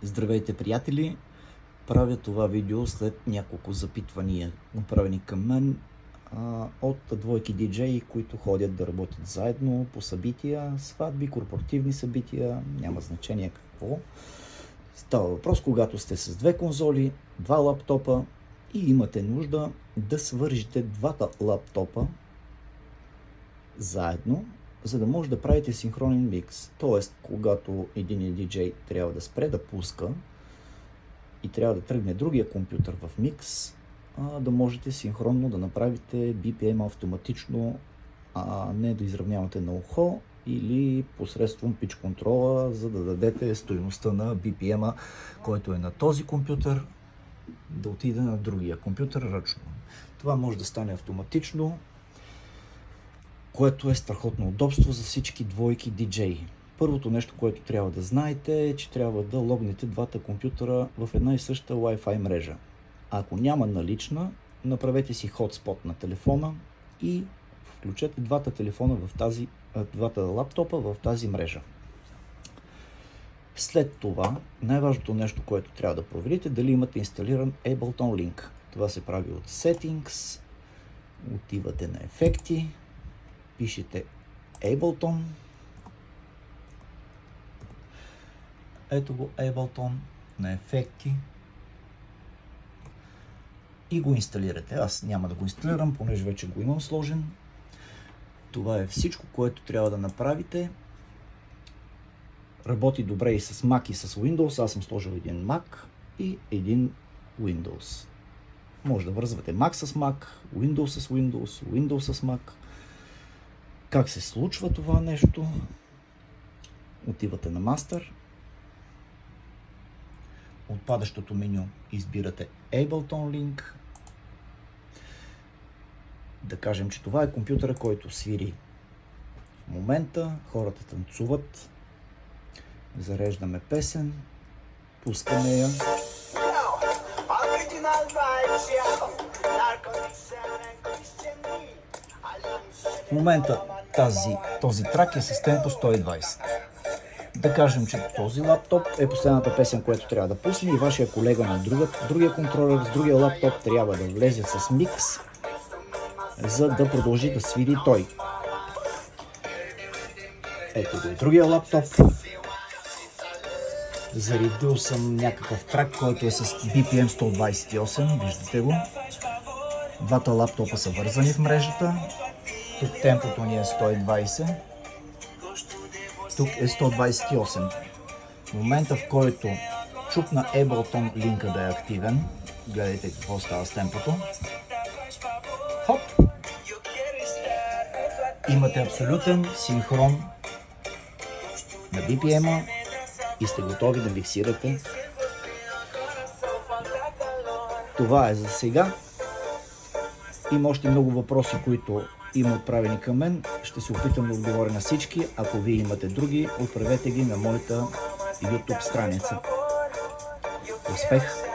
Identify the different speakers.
Speaker 1: Здравейте, приятели! Правя това видео след няколко запитвания, направени към мен от двойки диджеи, които ходят да работят заедно по събития, сватби, корпоративни събития, няма значение какво. Става въпрос, когато сте с две конзоли, два лаптопа и имате нужда да свържете двата лаптопа заедно, за да може да правите синхронен микс. Тоест, когато един диджей трябва да спре да пуска и трябва да тръгне другия компютър в микс, да можете синхронно да направите BPM автоматично, а не да изравнявате на ухо или посредством pitch контрола, за да дадете стойността на BPM-а, който е на този компютър, да отиде на другия компютър ръчно. Това може да стане автоматично, което е страхотно удобство за всички двойки диджеи. Първото нещо, което трябва да знаете е, че трябва да логнете двата компютъра в една и съща Wi-Fi мрежа. Ако няма налична, направете си хотспот на телефона и включете двата лаптопа в тази мрежа. След това, най-важното нещо, което трябва да проверите, дали имате инсталиран Ableton Link. Това се прави от Settings, отивате на ефекти, пишете Ableton. Ето го Ableton на ефекти и го инсталирате. Аз няма да го инсталирам, понеже вече го имам сложен. Това е всичко, което трябва да направите. Работи добре и с Mac и с Windows. Аз съм сложил един Mac и един Windows. Може да вързвате Mac с Mac, Windows с Windows, Windows с Mac. Как се случва това нещо? Отивате на Master. От падащото меню избирате Ableton Link. Да кажем, че това е компютъра, който свири в момента. Хората танцуват. Зареждаме песен. Пускаме я. В момента този трак е с темпо 120. Да кажем, че този лаптоп е последната песен, която трябва да пусне и вашия колега на другия контролер с другия лаптоп трябва да влезе с микс, за да продължи да свири той. Ето го и другия лаптоп. Заредил съм някакъв трак, който е с BPM 128, виждате го. Двата лаптопа са вързани в мрежата. Тук темпото ни е 120. Тук е 128. В момента, в който чукна Ableton линка да е активен, гледайте какво става с темпото. Хоп! Имате абсолютен синхрон на BPM-а и сте готови да миксирате. Това е за сега. Има още много въпроси, които има отправени към мен. Ще се опитам да отговоря на всички. Ако вие имате други, отправете ги на моята YouTube страница. Успех!